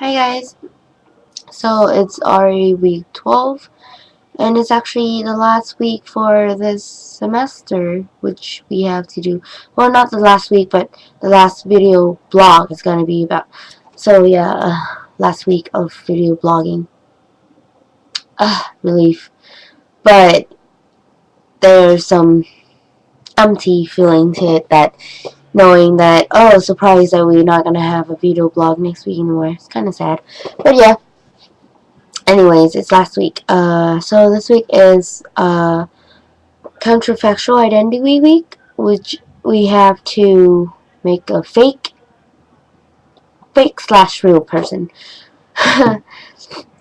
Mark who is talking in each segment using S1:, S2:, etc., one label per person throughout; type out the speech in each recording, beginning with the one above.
S1: Hi guys, so it's already week 12 and it's actually the last week for this semester, which we have to do, well, not the last week but the last video blog is going to be about. So yeah, last week of video blogging. Relief, but there's some empty feeling to it, that knowing that, oh, surprised that we're not going to have a video blog next week anymore. It's kind of sad, but yeah. Anyways, it's last week. So this week is counterfactual identity week, which we have to make a fake slash real person.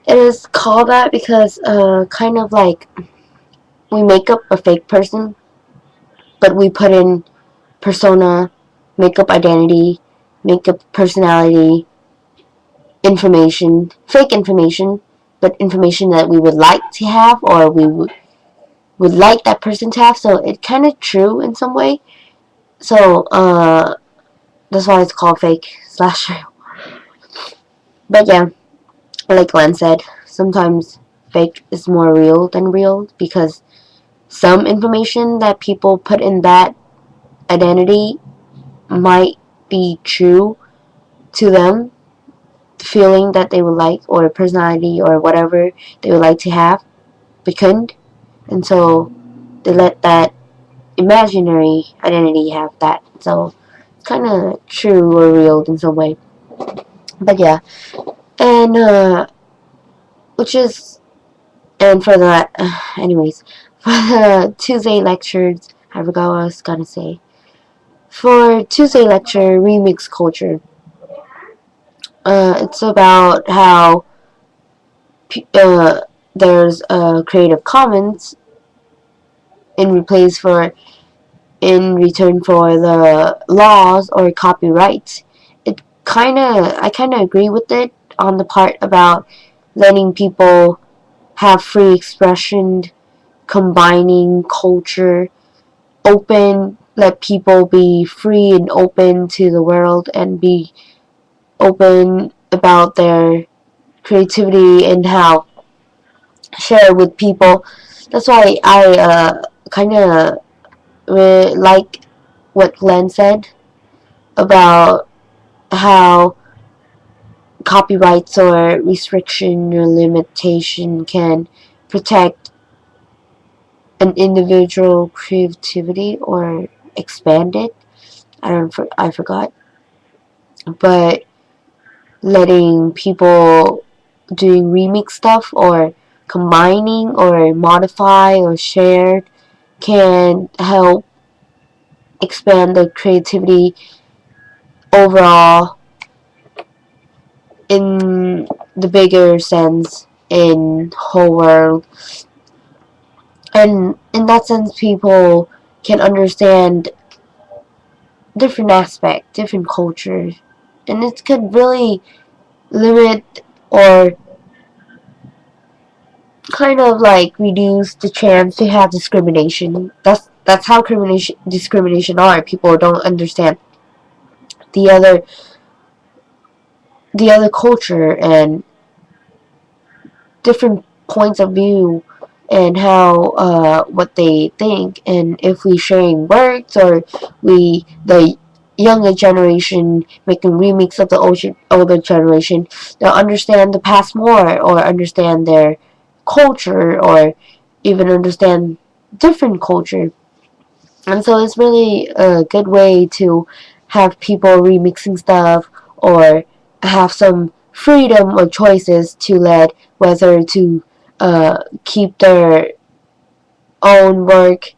S1: It is called that because kind of like we make up a fake person, but we put in persona, make up identity, make up personality, information, fake information, but information that we would like to have or we would like that person to have, so it's kind of true in some way. So that's why it's called fake slash real. But yeah, like Glenn said, sometimes fake is more real than real, because some information that people put in that identity might be true to them, the feeling that they would like, or personality, or whatever they would like to have, but couldn't, and so they let that imaginary identity have that. So it's kind of true or real in some way. But yeah, and which is, and for that, anyways, for the Tuesday lectures, I forgot what I was gonna say. For Tuesday lecture, remix culture. It's about how there's Creative Commons in return for the laws or copyrights. I kind of agree with it on the part about letting people have free expression, combining culture, let people be free and open to the world and be open about their creativity and how share with people. That's why I kind of like what Glenn said about how copyrights or restriction or limitation can protect an individual creativity or expand it. I forgot, but letting people doing remix stuff or combining or modify or shared can help expand the creativity overall in the bigger sense in whole world. And in that sense, people can understand different aspects, different cultures, and it could really limit or kind of like reduce the chance to have discrimination. That's how discrimination are. People don't understand the other culture and different points of view and how what they think, and if we sharing works or we the younger generation making remix of the older generation, they'll understand the past more or understand their culture or even understand different culture. And so it's really a good way to have people remixing stuff or have some freedom or choices to let whether to keep their own work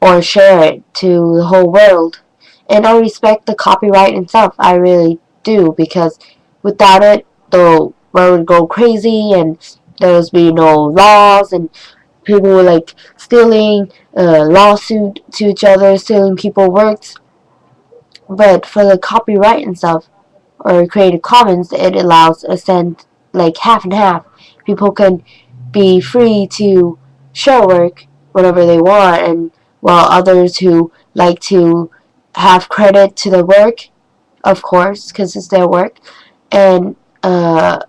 S1: or share it to the whole world. And I respect the copyright itself. I really do, because without it, the world would go crazy and there would be no laws and people were like stealing, lawsuit to each other, stealing people works. But for the copyright and stuff, or Creative Commons, it allows a cent, like half and half. People can be free to share work whenever they want, and while others who like to have credit to the work, of course, because it's their work, and uh,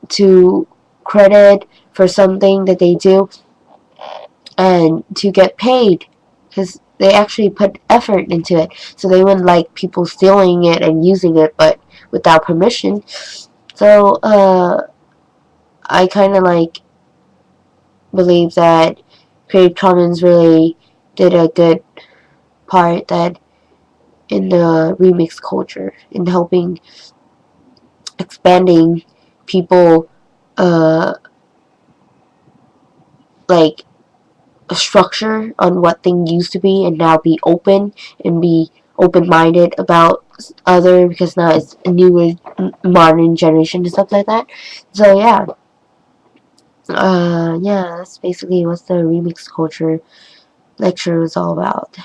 S1: to credit for something that they do and to get paid because they actually put effort into it. So they wouldn't like people stealing it and using it, but without permission. So I kind of like believe that Creative Commons really did a good part that in the remix culture in helping expanding people like a structure on what things used to be and now be open and be open-minded about other because now it's a newer modern generation and stuff like that. So yeah, that's basically what the remix culture lecture was all about.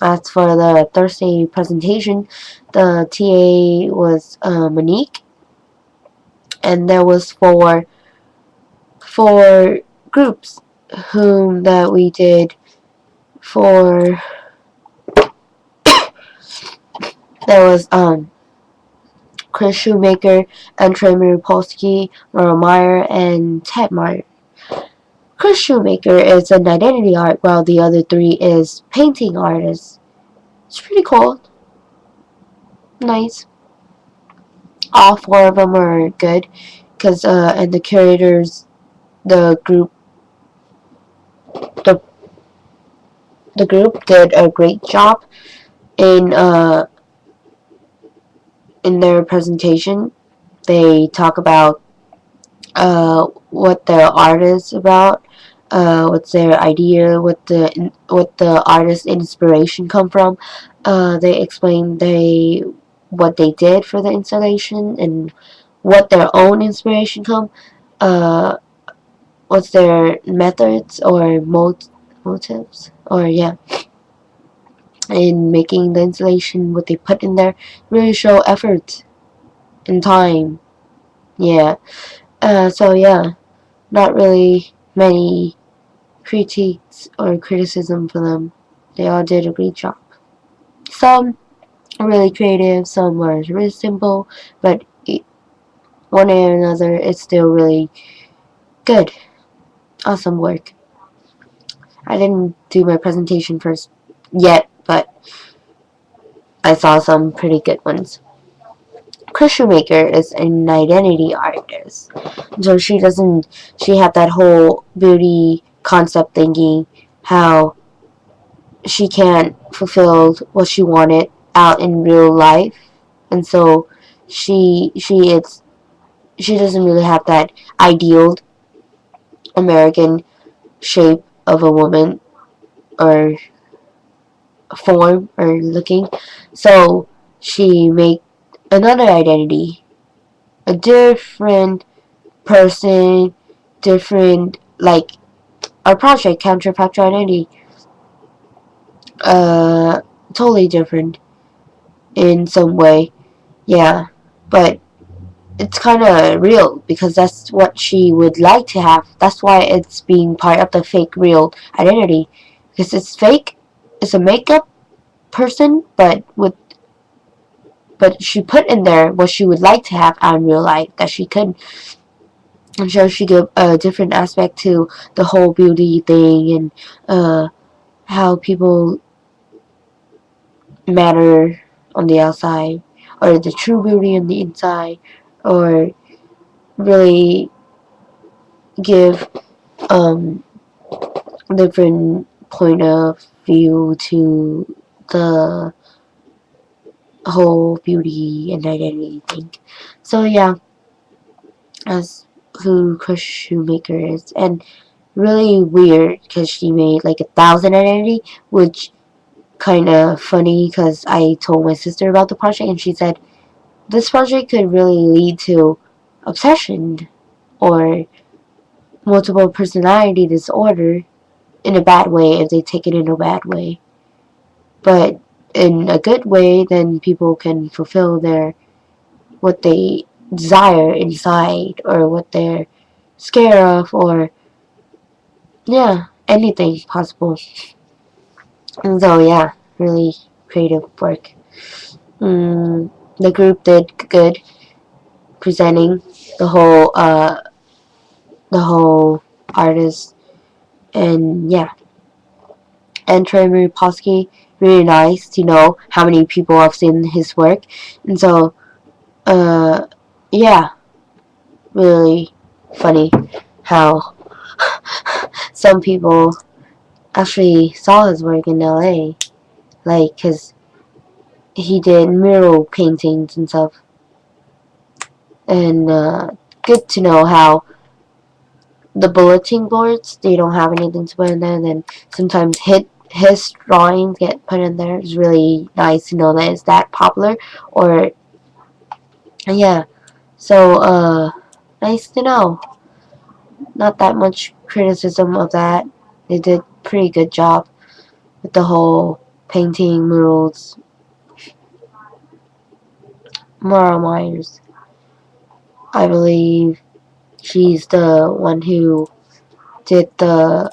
S1: As for the Thursday presentation, the TA was Monique, and there was four groups whom that we did for. There was Chris Shoemaker, Andrei Mirapolsky, Laura Meyer, and Ted Meyer. Chris Shoemaker is an identity art, while the other three is painting artists. It's pretty cool, nice. All four of them are good, because and the curators, the group, the the group did a great job in in their presentation. They talk about what the art is about, what's their idea, what the artist's inspiration come from. They explain what they did for the installation and what their own inspiration come. Uh, what's their methods or motives or in making the installation, what they put in there, really show effort and time. Yeah. So yeah, not really many critiques or criticism for them. They all did a great job. Some are really creative, some are really simple, but one way or another, it's still really good. Awesome work. I didn't do my presentation first yet, but I saw some pretty good ones. Chris Shoemaker is an identity artist. So she had that whole beauty concept thinking how she can't fulfill what she wanted out in real life. And so she doesn't really have that ideal American shape of a woman or form or looking. So she made another identity, a different person, different like our project counterfactual identity, uh, totally different in some way, yeah, but it's kind of real because that's what she would like to have. That's why it's being part of the fake real identity because it's fake. It's a makeup person, but she put in there what she would like to have out in real life that she could. And so she give a different aspect to the whole beauty thing and how people matter on the outside or the true beauty on the inside or really give um different point of view to the whole beauty and identity thing. So yeah, that's who Chris Shoemaker is, and really weird because she made like 1,000 identity, which kind of funny because I told my sister about the project and she said this project could really lead to obsession or multiple personality disorder in a bad way if they take it in a bad way. But in a good way, then people can fulfill their what they desire inside or what they're scared of or anything possible. And so really creative work. The group did good. presenting the whole artist. And yeah, and Troy Posky, really nice to know how many people have seen his work. And so uh yeah, really funny how some people actually saw his work in LA, like, because he did mural paintings and stuff. And good to know how the bulletin boards, they don't have anything to put in there, then sometimes his drawings get put in there. It's really nice to know that it's that popular. Or yeah, so nice to know. Not that much criticism of that. They did pretty good job with the whole painting murals. Mara Myers, I believe she's the one who did the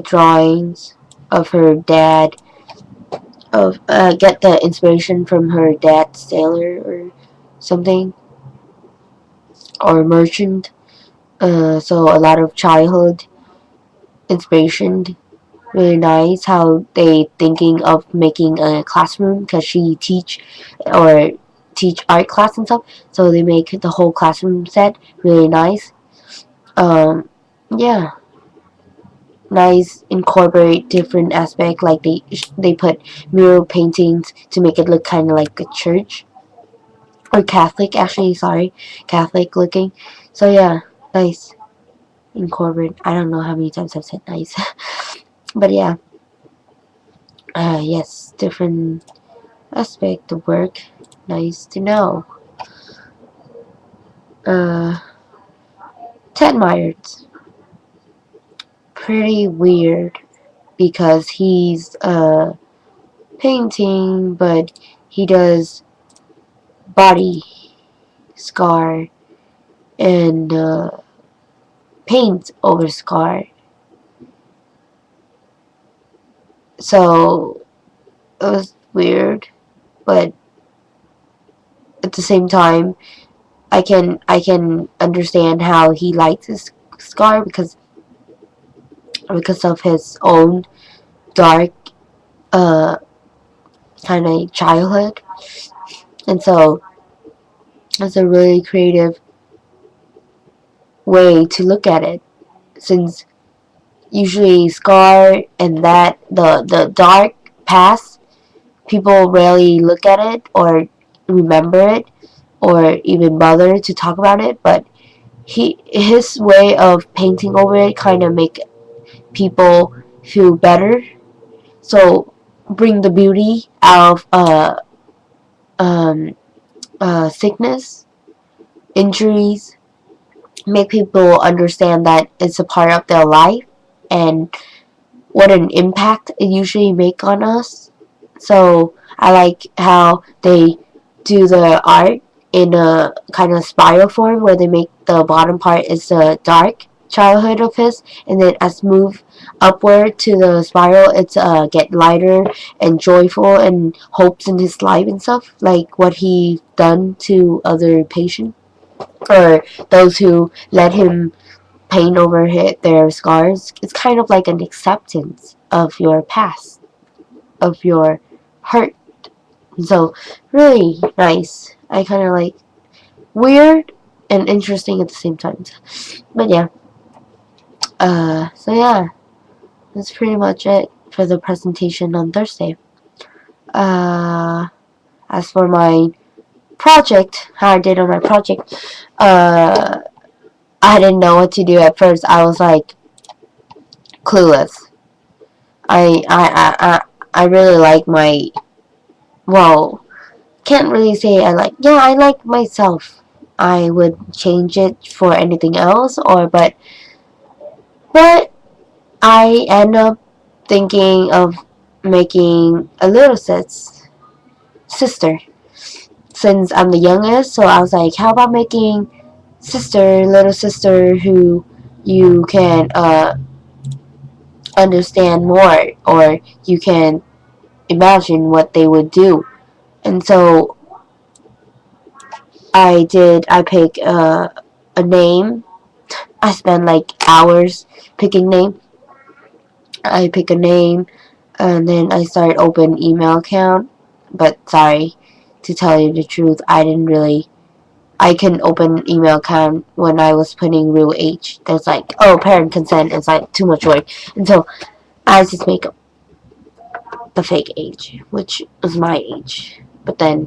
S1: drawings of her dad, of get the inspiration from her dad's sailor or something, or merchant. So a lot of childhood inspiration. Really nice how they thinking of making a classroom, because she or teach art class and stuff. So they make the whole classroom set really nice. Um, yeah, nice, incorporate different aspect, like they put mural paintings to make it look kind of like a church, or Catholic, actually, sorry, Catholic looking. So yeah, nice, incorporate. I don't know how many times I've said nice. But yeah, yes, different aspect of work, nice to know. uh Ted Myers, pretty weird, because he's painting, but he does body scar, and paint over scar. So it was weird, but at the same time, I can understand how he likes his scar, because of his own dark uh kind of childhood. And so it's a really creative way to look at it, since usually scar and that the dark past, people rarely look at it or remember it, or even bother to talk about it. But his way of painting over it kind of make people feel better. So bring the beauty out of um, sickness, injuries, make people understand that it's a part of their life, and what an impact it usually make on us. So I like how they do the art in a kind of spiral form, where they make the bottom part is the dark childhood of his, and then as move upward to the spiral, it's get lighter and joyful and hopes in his life and stuff, like what he done to other patients, or those who let him paint over their scars. It's kind of like an acceptance of your past, of your hurt. So really nice. I kind of like, weird and interesting at the same time. But yeah, so yeah, that's pretty much it for the presentation on Thursday. Uh, as for my project, how I did on my project, I didn't know what to do at first. I was like clueless. I really like my, well, can't really say I like, yeah, I like myself. I would change it for anything else, or but I end up thinking of making a little sister, since I'm the youngest. So I was like, how about making little sister, who you can understand more, or you can imagine what they would do. And so I pick a name. I spend like hours picking name. I pick a name, and then I start open email account. But sorry, to tell you the truth, I didn't really. I couldn't open an email account when I was putting real age. There's like, oh, parent consent. It's like too much work. And so I just make up the fake age, which is my age. But then